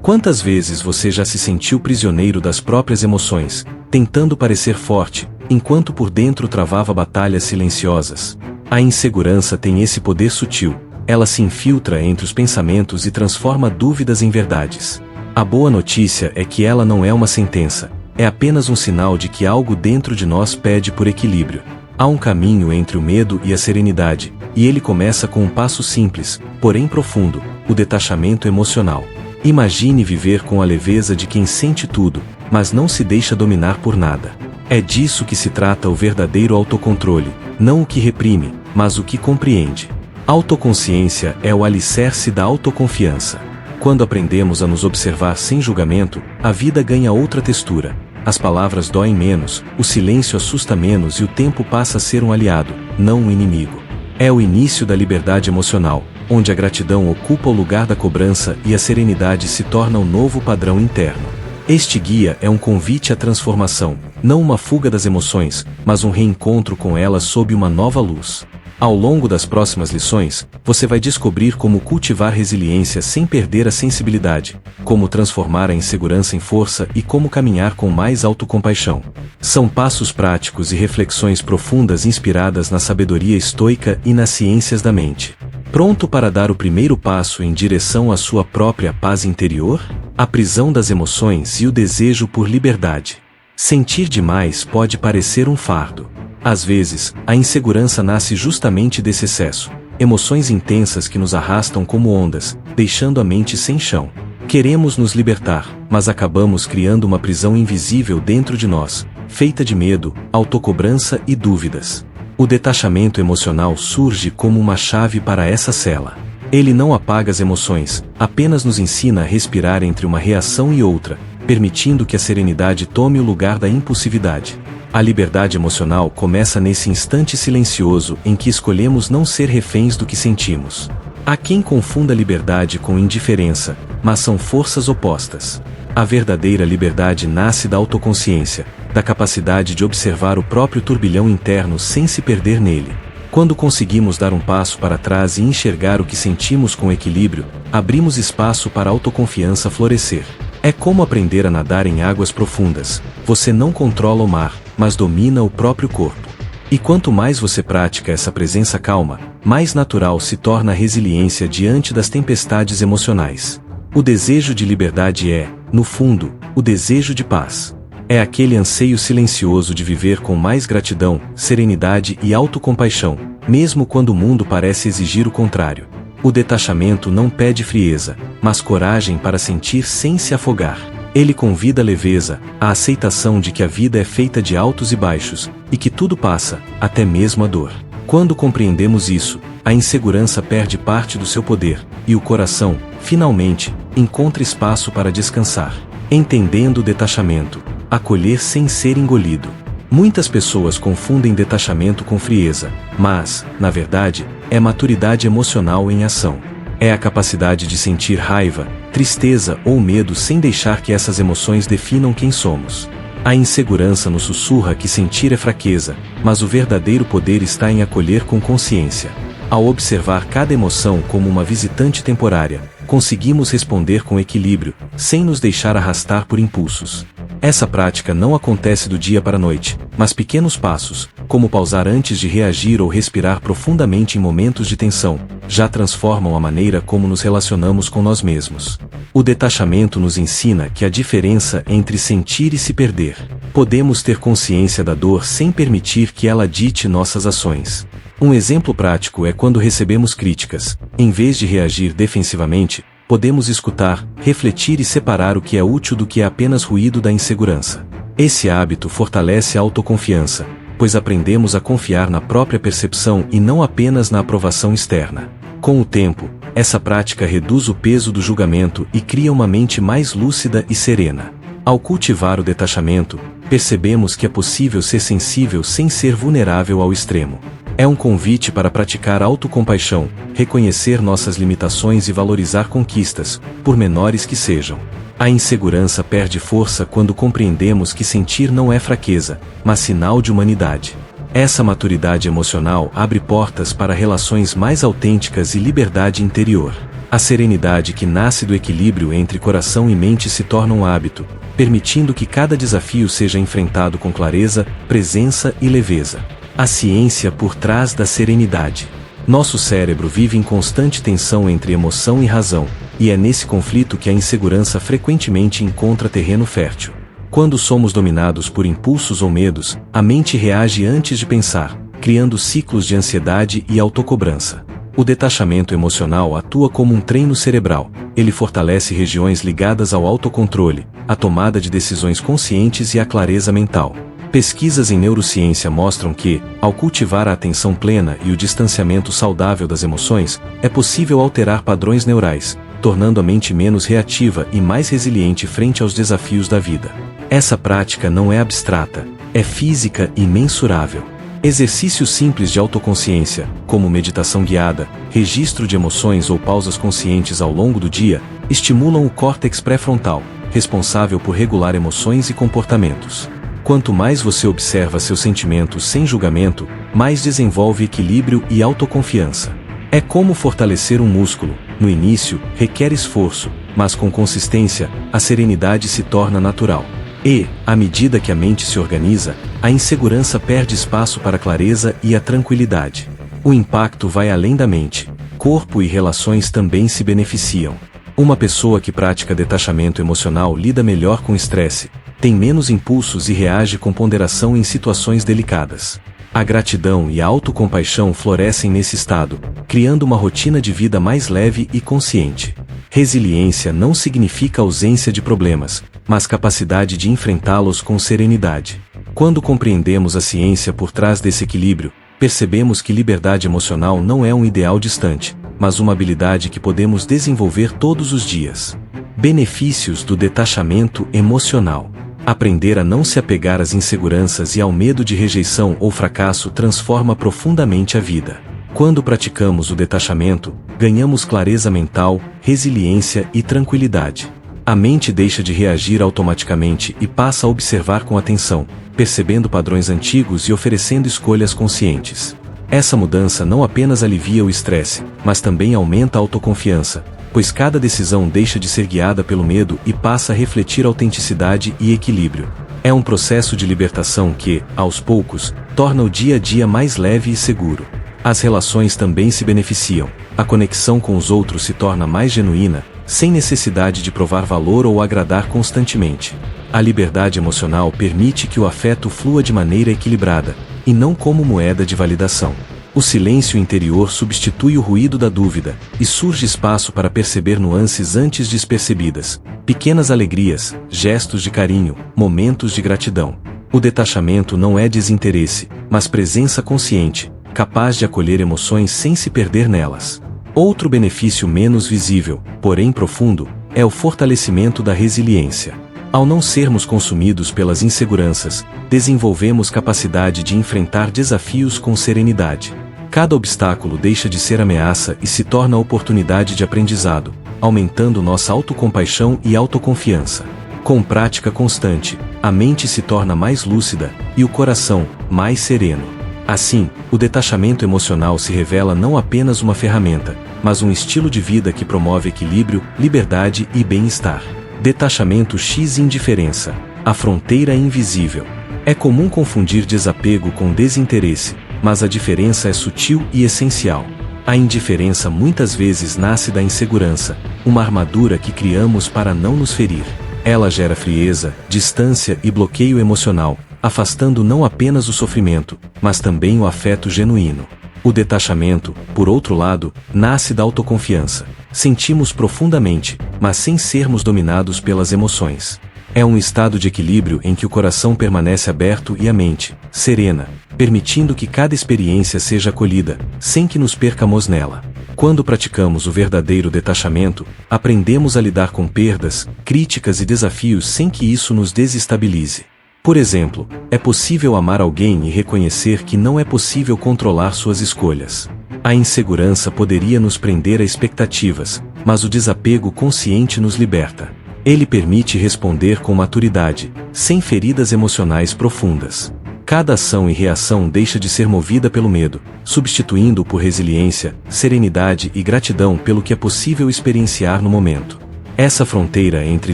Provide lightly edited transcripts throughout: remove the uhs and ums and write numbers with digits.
Quantas vezes você já se sentiu prisioneiro das próprias emoções, tentando parecer forte, enquanto por dentro travava batalhas silenciosas? A insegurança tem esse poder sutil. Ela se infiltra entre os pensamentos e transforma dúvidas em verdades. A boa notícia é que ela não é uma sentença, é apenas um sinal de que algo dentro de nós pede por equilíbrio. Há um caminho entre o medo e a serenidade, e ele começa com um passo simples, porém profundo: o detachamento emocional. Imagine viver com a leveza de quem sente tudo, mas não se deixa dominar por nada. É disso que se trata o verdadeiro autocontrole, não o que reprime, mas o que compreende. Autoconsciência é o alicerce da autoconfiança. Quando aprendemos a nos observar sem julgamento, a vida ganha outra textura. As palavras doem menos, o silêncio assusta menos e o tempo passa a ser um aliado, não um inimigo. É o início da liberdade emocional, onde a gratidão ocupa o lugar da cobrança e a serenidade se torna o novo padrão interno. Este guia é um convite à transformação, não uma fuga das emoções, mas um reencontro com elas sob uma nova luz. Ao longo das próximas lições, você vai descobrir como cultivar resiliência sem perder a sensibilidade, como transformar a insegurança em força e como caminhar com mais autocompaixão. São passos práticos e reflexões profundas inspiradas na sabedoria estoica e nas ciências da mente. Pronto para dar o primeiro passo em direção à sua própria paz interior? A prisão das emoções e o desejo por liberdade. Sentir demais pode parecer um fardo. Às vezes, a insegurança nasce justamente desse excesso, emoções intensas que nos arrastam como ondas, deixando a mente sem chão. Queremos nos libertar, mas acabamos criando uma prisão invisível dentro de nós, feita de medo, autocobrança e dúvidas. O detachamento emocional surge como uma chave para essa cela. Ele não apaga as emoções, apenas nos ensina a respirar entre uma reação e outra, permitindo que a serenidade tome o lugar da impulsividade. A liberdade emocional começa nesse instante silencioso em que escolhemos não ser reféns do que sentimos. Há quem confunda liberdade com indiferença, mas são forças opostas. A verdadeira liberdade nasce da autoconsciência, da capacidade de observar o próprio turbilhão interno sem se perder nele. Quando conseguimos dar um passo para trás e enxergar o que sentimos com equilíbrio, abrimos espaço para a autoconfiança florescer. É como aprender a nadar em águas profundas. Você não controla o mar, mas domina o próprio corpo. E quanto mais você pratica essa presença calma, mais natural se torna a resiliência diante das tempestades emocionais. O desejo de liberdade é, no fundo, o desejo de paz. É aquele anseio silencioso de viver com mais gratidão, serenidade e autocompaixão, mesmo quando o mundo parece exigir o contrário. O detachamento não pede frieza, mas coragem para sentir sem se afogar. Ele convida a leveza, a aceitação de que a vida é feita de altos e baixos, e que tudo passa, até mesmo a dor. Quando compreendemos isso, a insegurança perde parte do seu poder, e o coração, finalmente, encontra espaço para descansar. Entendendo o detachamento, acolher sem ser engolido. Muitas pessoas confundem detachamento com frieza, mas, na verdade, é maturidade emocional em ação. É a capacidade de sentir raiva, tristeza ou medo sem deixar que essas emoções definam quem somos. A insegurança nos sussurra que sentir é fraqueza, mas o verdadeiro poder está em acolher com consciência. Ao observar cada emoção como uma visitante temporária, conseguimos responder com equilíbrio, sem nos deixar arrastar por impulsos. Essa prática não acontece do dia para a noite, mas pequenos passos, como pausar antes de reagir ou respirar profundamente em momentos de tensão, já transformam a maneira como nos relacionamos com nós mesmos. O detachamento nos ensina que a diferença entre sentir e se perder. Podemos ter consciência da dor sem permitir que ela dite nossas ações. Um exemplo prático é quando recebemos críticas. Em vez de reagir defensivamente, podemos escutar, refletir e separar o que é útil do que é apenas ruído da insegurança. Esse hábito fortalece a autoconfiança, pois aprendemos a confiar na própria percepção e não apenas na aprovação externa. Com o tempo, essa prática reduz o peso do julgamento e cria uma mente mais lúcida e serena. Ao cultivar o detachamento, percebemos que é possível ser sensível sem ser vulnerável ao extremo. É um convite para praticar autocompaixão, reconhecer nossas limitações e valorizar conquistas, por menores que sejam. A insegurança perde força quando compreendemos que sentir não é fraqueza, mas sinal de humanidade. Essa maturidade emocional abre portas para relações mais autênticas e liberdade interior. A serenidade que nasce do equilíbrio entre coração e mente se torna um hábito, permitindo que cada desafio seja enfrentado com clareza, presença e leveza. A ciência por trás da serenidade. Nosso cérebro vive em constante tensão entre emoção e razão, e é nesse conflito que a insegurança frequentemente encontra terreno fértil. Quando somos dominados por impulsos ou medos, a mente reage antes de pensar, criando ciclos de ansiedade e autocobrança. O detachamento emocional atua como um treino cerebral. Ele fortalece regiões ligadas ao autocontrole, à tomada de decisões conscientes e à clareza mental. Pesquisas em neurociência mostram que, ao cultivar a atenção plena e o distanciamento saudável das emoções, é possível alterar padrões neurais, tornando a mente menos reativa e mais resiliente frente aos desafios da vida. Essa prática não é abstrata, é física e mensurável. Exercícios simples de autoconsciência, como meditação guiada, registro de emoções ou pausas conscientes ao longo do dia, estimulam o córtex pré-frontal, responsável por regular emoções e comportamentos. Quanto mais você observa seus sentimentos sem julgamento, mais desenvolve equilíbrio e autoconfiança. É como fortalecer um músculo. No início, requer esforço, mas com consistência, a serenidade se torna natural. E, à medida que a mente se organiza, a insegurança perde espaço para a clareza e a tranquilidade. O impacto vai além da mente. Corpo e relações também se beneficiam. Uma pessoa que pratica detachamento emocional lida melhor com estresse, tem menos impulsos e reage com ponderação em situações delicadas. A gratidão e a autocompaixão florescem nesse estado, criando uma rotina de vida mais leve e consciente. Resiliência não significa ausência de problemas, mas capacidade de enfrentá-los com serenidade. Quando compreendemos a ciência por trás desse equilíbrio, percebemos que liberdade emocional não é um ideal distante, mas uma habilidade que podemos desenvolver todos os dias. Benefícios do detachamento emocional. Aprender a não se apegar às inseguranças e ao medo de rejeição ou fracasso transforma profundamente a vida. Quando praticamos o detachamento, ganhamos clareza mental, resiliência e tranquilidade. A mente deixa de reagir automaticamente e passa a observar com atenção, percebendo padrões antigos e oferecendo escolhas conscientes. Essa mudança não apenas alivia o estresse, mas também aumenta a autoconfiança, pois cada decisão deixa de ser guiada pelo medo e passa a refletir autenticidade e equilíbrio. É um processo de libertação que, aos poucos, torna o dia a dia mais leve e seguro. As relações também se beneficiam. A conexão com os outros se torna mais genuína, sem necessidade de provar valor ou agradar constantemente. A liberdade emocional permite que o afeto flua de maneira equilibrada, e não como moeda de validação. O silêncio interior substitui o ruído da dúvida, e surge espaço para perceber nuances antes despercebidas, pequenas alegrias, gestos de carinho, momentos de gratidão. O detachamento não é desinteresse, mas presença consciente, capaz de acolher emoções sem se perder nelas. Outro benefício menos visível, porém profundo, é o fortalecimento da resiliência. Ao não sermos consumidos pelas inseguranças, desenvolvemos capacidade de enfrentar desafios com serenidade. Cada obstáculo deixa de ser ameaça e se torna oportunidade de aprendizado, aumentando nossa autocompaixão e autoconfiança. Com prática constante, a mente se torna mais lúcida e o coração, mais sereno. Assim, o detachamento emocional se revela não apenas uma ferramenta, mas um estilo de vida que promove equilíbrio, liberdade e bem-estar. Detachamento x indiferença, a fronteira invisível. É comum confundir desapego com desinteresse, mas a diferença é sutil e essencial. A indiferença muitas vezes nasce da insegurança, uma armadura que criamos para não nos ferir. Ela gera frieza, distância e bloqueio emocional, afastando não apenas o sofrimento, mas também o afeto genuíno. O detachamento, por outro lado, nasce da autoconfiança. Sentimos profundamente, mas sem sermos dominados pelas emoções. É um estado de equilíbrio em que o coração permanece aberto e a mente, serena, permitindo que cada experiência seja acolhida, sem que nos percamos nela. Quando praticamos o verdadeiro detachamento, aprendemos a lidar com perdas, críticas e desafios sem que isso nos desestabilize. Por exemplo, é possível amar alguém e reconhecer que não é possível controlar suas escolhas. A insegurança poderia nos prender a expectativas, mas o desapego consciente nos liberta. Ele permite responder com maturidade, sem feridas emocionais profundas. Cada ação e reação deixa de ser movida pelo medo, substituindo-o por resiliência, serenidade e gratidão pelo que é possível experienciar no momento. Essa fronteira entre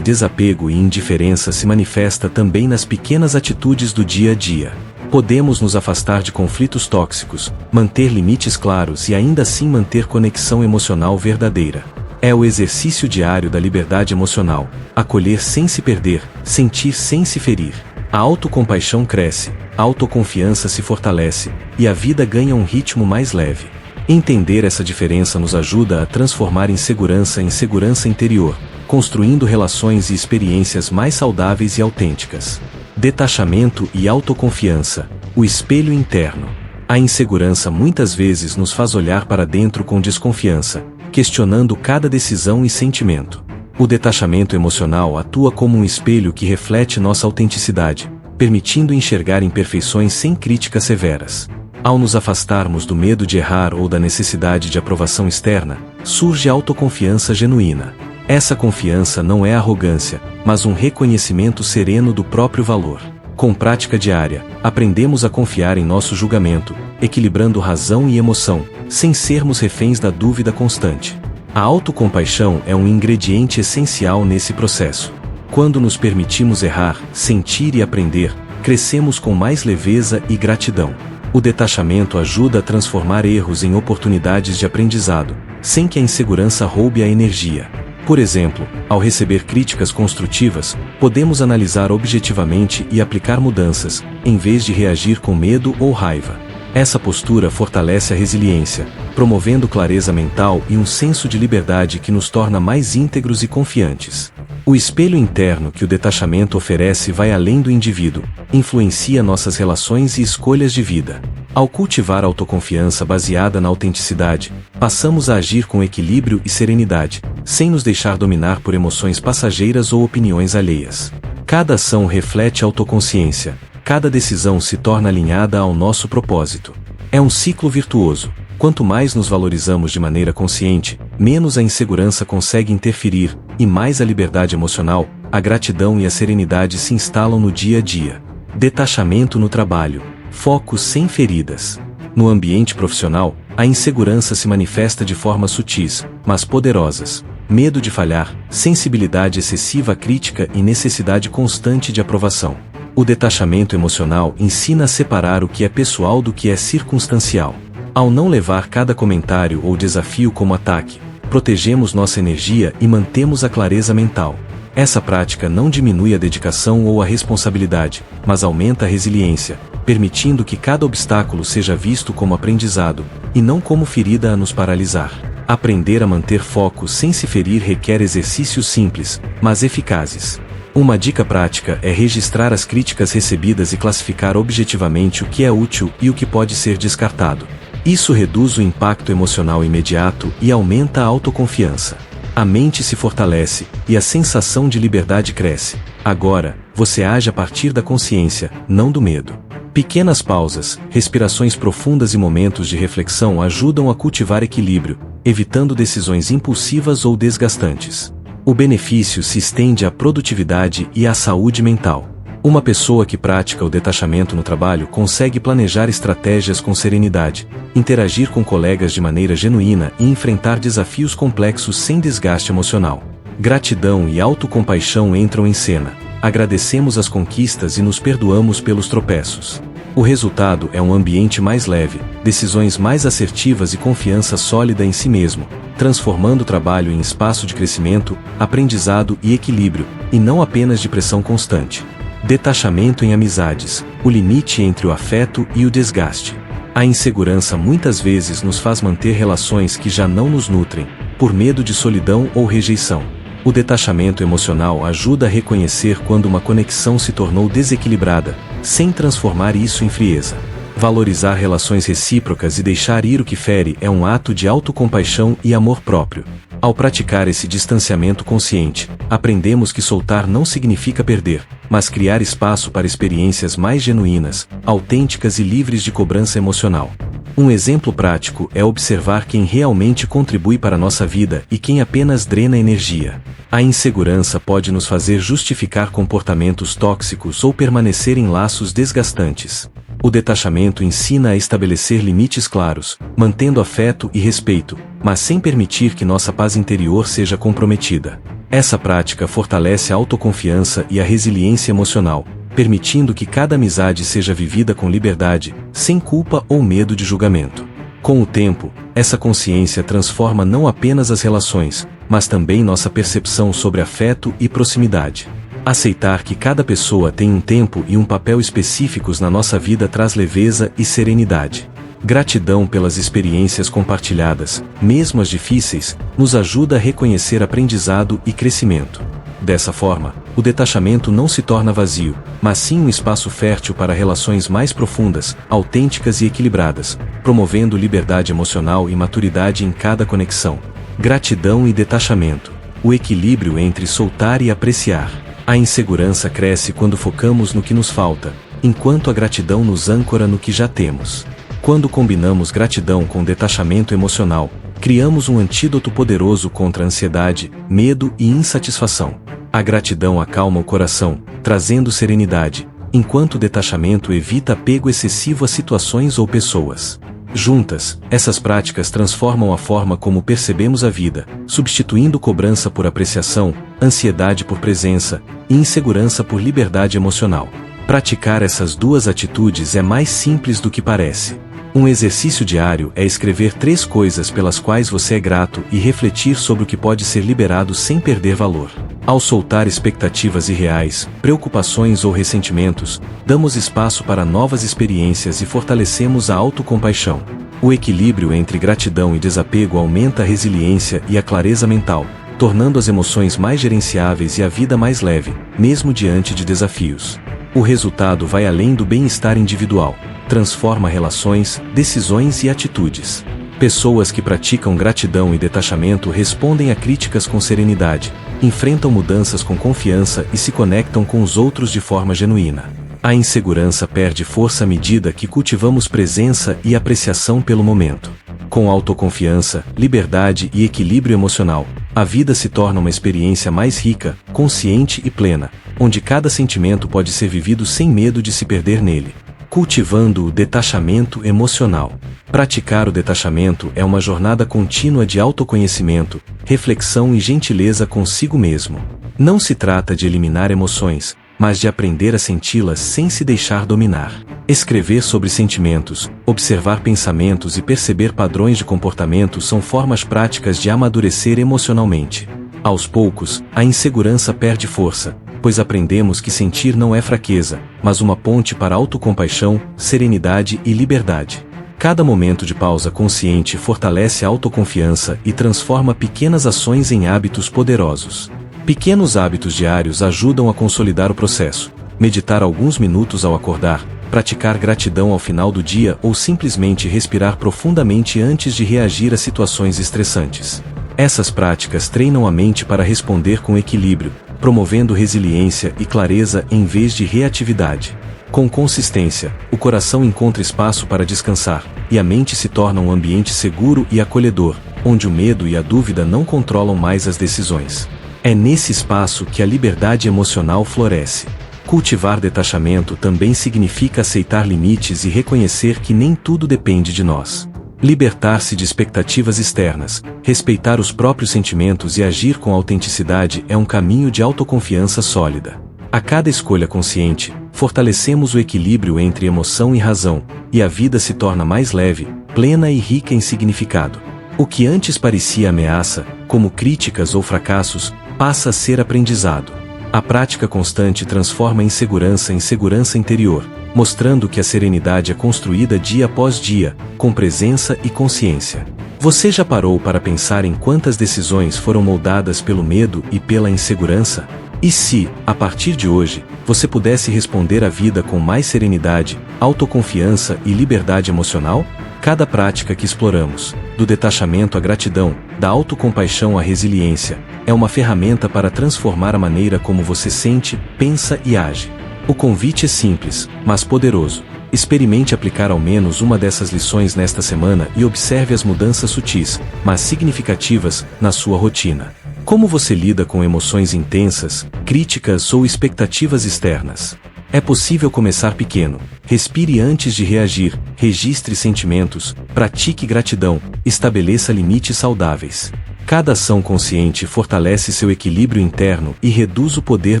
desapego e indiferença se manifesta também nas pequenas atitudes do dia a dia. Podemos nos afastar de conflitos tóxicos, manter limites claros e ainda assim manter conexão emocional verdadeira. É o exercício diário da liberdade emocional, acolher sem se perder, sentir sem se ferir. A autocompaixão cresce, a autoconfiança se fortalece, e a vida ganha um ritmo mais leve. Entender essa diferença nos ajuda a transformar insegurança em segurança interior, construindo relações e experiências mais saudáveis e autênticas. Detachamento e autoconfiança, o espelho interno. A insegurança muitas vezes nos faz olhar para dentro com desconfiança, questionando cada decisão e sentimento. O detachamento emocional atua como um espelho que reflete nossa autenticidade, permitindo enxergar imperfeições sem críticas severas. Ao nos afastarmos do medo de errar ou da necessidade de aprovação externa, surge a autoconfiança genuína. Essa confiança não é arrogância, mas um reconhecimento sereno do próprio valor. Com prática diária, aprendemos a confiar em nosso julgamento, equilibrando razão e emoção, sem sermos reféns da dúvida constante. A autocompaixão é um ingrediente essencial nesse processo. Quando nos permitimos errar, sentir e aprender, crescemos com mais leveza e gratidão. O detachamento ajuda a transformar erros em oportunidades de aprendizado, sem que a insegurança roube a energia. Por exemplo, ao receber críticas construtivas, podemos analisar objetivamente e aplicar mudanças, em vez de reagir com medo ou raiva. Essa postura fortalece a resiliência, promovendo clareza mental e um senso de liberdade que nos torna mais íntegros e confiantes. O espelho interno que o detachamento oferece vai além do indivíduo, influencia nossas relações e escolhas de vida. Ao cultivar a autoconfiança baseada na autenticidade, passamos a agir com equilíbrio e serenidade, sem nos deixar dominar por emoções passageiras ou opiniões alheias. Cada ação reflete autoconsciência, cada decisão se torna alinhada ao nosso propósito. É um ciclo virtuoso. Quanto mais nos valorizamos de maneira consciente, menos a insegurança consegue interferir, e mais a liberdade emocional, a gratidão e a serenidade se instalam no dia a dia. Detachamento no trabalho. Foco sem feridas. No ambiente profissional, a insegurança se manifesta de formas sutis, mas poderosas. Medo de falhar, sensibilidade excessiva à crítica e necessidade constante de aprovação. O detachamento emocional ensina a separar o que é pessoal do que é circunstancial. Ao não levar cada comentário ou desafio como ataque, protegemos nossa energia e mantemos a clareza mental. Essa prática não diminui a dedicação ou a responsabilidade, mas aumenta a resiliência, permitindo que cada obstáculo seja visto como aprendizado, e não como ferida a nos paralisar. Aprender a manter foco sem se ferir requer exercícios simples, mas eficazes. Uma dica prática é registrar as críticas recebidas e classificar objetivamente o que é útil e o que pode ser descartado. Isso reduz o impacto emocional imediato e aumenta a autoconfiança. A mente se fortalece e a sensação de liberdade cresce. Agora, você age a partir da consciência, não do medo. Pequenas pausas, respirações profundas e momentos de reflexão ajudam a cultivar equilíbrio, evitando decisões impulsivas ou desgastantes. O benefício se estende à produtividade e à saúde mental. Uma pessoa que pratica o detachamento no trabalho consegue planejar estratégias com serenidade, interagir com colegas de maneira genuína e enfrentar desafios complexos sem desgaste emocional. Gratidão e autocompaixão entram em cena. Agradecemos as conquistas e nos perdoamos pelos tropeços. O resultado é um ambiente mais leve, decisões mais assertivas e confiança sólida em si mesmo, transformando o trabalho em espaço de crescimento, aprendizado e equilíbrio, e não apenas de pressão constante. Detachamento em amizades, o limite entre o afeto e o desgaste. A insegurança muitas vezes nos faz manter relações que já não nos nutrem, por medo de solidão ou rejeição. O detachamento emocional ajuda a reconhecer quando uma conexão se tornou desequilibrada, sem transformar isso em frieza. Valorizar relações recíprocas e deixar ir o que fere é um ato de autocompaixão e amor próprio. Ao praticar esse distanciamento consciente, aprendemos que soltar não significa perder, mas criar espaço para experiências mais genuínas, autênticas e livres de cobrança emocional. Um exemplo prático é observar quem realmente contribui para a nossa vida e quem apenas drena energia. A insegurança pode nos fazer justificar comportamentos tóxicos ou permanecer em laços desgastantes. O detachamento ensina a estabelecer limites claros, mantendo afeto e respeito, mas sem permitir que nossa paz interior seja comprometida. Essa prática fortalece a autoconfiança e a resiliência emocional, permitindo que cada amizade seja vivida com liberdade, sem culpa ou medo de julgamento. Com o tempo, essa consciência transforma não apenas as relações, mas também nossa percepção sobre afeto e proximidade. Aceitar que cada pessoa tem um tempo e um papel específicos na nossa vida traz leveza e serenidade. Gratidão pelas experiências compartilhadas, mesmo as difíceis, nos ajuda a reconhecer aprendizado e crescimento. Dessa forma, o detachamento não se torna vazio, mas sim um espaço fértil para relações mais profundas, autênticas e equilibradas, promovendo liberdade emocional e maturidade em cada conexão. Gratidão e detachamento. O equilíbrio entre soltar e apreciar. A insegurança cresce quando focamos no que nos falta, enquanto a gratidão nos âncora no que já temos. Quando combinamos gratidão com detachamento emocional, criamos um antídoto poderoso contra a ansiedade, medo e insatisfação. A gratidão acalma o coração, trazendo serenidade, enquanto o detachamento evita apego excessivo a situações ou pessoas. Juntas, essas práticas transformam a forma como percebemos a vida, substituindo cobrança por apreciação, ansiedade por presença e insegurança por liberdade emocional. Praticar essas duas atitudes é mais simples do que parece. Um exercício diário é escrever 3 coisas pelas quais você é grato e refletir sobre o que pode ser liberado sem perder valor. Ao soltar expectativas irreais, preocupações ou ressentimentos, damos espaço para novas experiências e fortalecemos a autocompaixão. O equilíbrio entre gratidão e desapego aumenta a resiliência e a clareza mental, tornando as emoções mais gerenciáveis e a vida mais leve, mesmo diante de desafios. O resultado vai além do bem-estar individual, transforma relações, decisões e atitudes. Pessoas que praticam gratidão e detachamento respondem a críticas com serenidade, enfrentam mudanças com confiança e se conectam com os outros de forma genuína. A insegurança perde força à medida que cultivamos presença e apreciação pelo momento. Com autoconfiança, liberdade e equilíbrio emocional, a vida se torna uma experiência mais rica, consciente e plena, onde cada sentimento pode ser vivido sem medo de se perder nele. Cultivando o detachamento emocional. Praticar o detachamento é uma jornada contínua de autoconhecimento, reflexão e gentileza consigo mesmo. Não se trata de eliminar emoções, mas de aprender a senti-las sem se deixar dominar. Escrever sobre sentimentos, observar pensamentos e perceber padrões de comportamento são formas práticas de amadurecer emocionalmente. Aos poucos, a insegurança perde força, pois aprendemos que sentir não é fraqueza, mas uma ponte para autocompaixão, serenidade e liberdade. Cada momento de pausa consciente fortalece a autoconfiança e transforma pequenas ações em hábitos poderosos. Pequenos hábitos diários ajudam a consolidar o processo. Meditar alguns minutos ao acordar, praticar gratidão ao final do dia ou simplesmente respirar profundamente antes de reagir a situações estressantes. Essas práticas treinam a mente para responder com equilíbrio, promovendo resiliência e clareza em vez de reatividade. Com consistência, o coração encontra espaço para descansar, e a mente se torna um ambiente seguro e acolhedor, onde o medo e a dúvida não controlam mais as decisões. É nesse espaço que a liberdade emocional floresce. Cultivar detachamento também significa aceitar limites e reconhecer que nem tudo depende de nós. Libertar-se de expectativas externas, respeitar os próprios sentimentos e agir com autenticidade é um caminho de autoconfiança sólida. A cada escolha consciente, fortalecemos o equilíbrio entre emoção e razão, e a vida se torna mais leve, plena e rica em significado. O que antes parecia ameaça, como críticas ou fracassos, passa a ser aprendizado. A prática constante transforma a insegurança em segurança interior, mostrando que a serenidade é construída dia após dia, com presença e consciência. Você já parou para pensar em quantas decisões foram moldadas pelo medo e pela insegurança? E se, a partir de hoje, você pudesse responder à vida com mais serenidade, autoconfiança e liberdade emocional? Cada prática que exploramos, do detachamento à gratidão, da autocompaixão à resiliência, é uma ferramenta para transformar a maneira como você sente, pensa e age. O convite é simples, mas poderoso. Experimente aplicar ao menos uma dessas lições nesta semana e observe as mudanças sutis, mas significativas, na sua rotina. Como você lida com emoções intensas, críticas ou expectativas externas? É possível começar pequeno. Respire antes de reagir, registre sentimentos, pratique gratidão, estabeleça limites saudáveis. Cada ação consciente fortalece seu equilíbrio interno e reduz o poder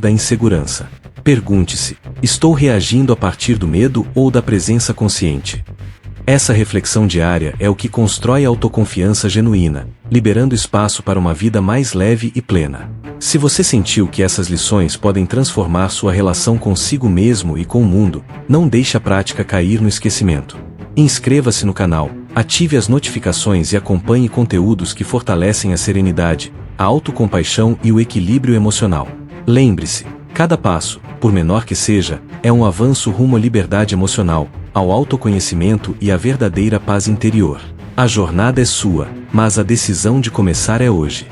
da insegurança. Pergunte-se: estou reagindo a partir do medo ou da presença consciente? Essa reflexão diária é o que constrói a autoconfiança genuína, liberando espaço para uma vida mais leve e plena. Se você sentiu que essas lições podem transformar sua relação consigo mesmo e com o mundo, não deixe a prática cair no esquecimento. Inscreva-se no canal, ative as notificações e acompanhe conteúdos que fortalecem a serenidade, a autocompaixão e o equilíbrio emocional. Lembre-se, cada passo, por menor que seja, é um avanço rumo à liberdade emocional, ao autoconhecimento e à verdadeira paz interior. A jornada é sua, mas a decisão de começar é hoje.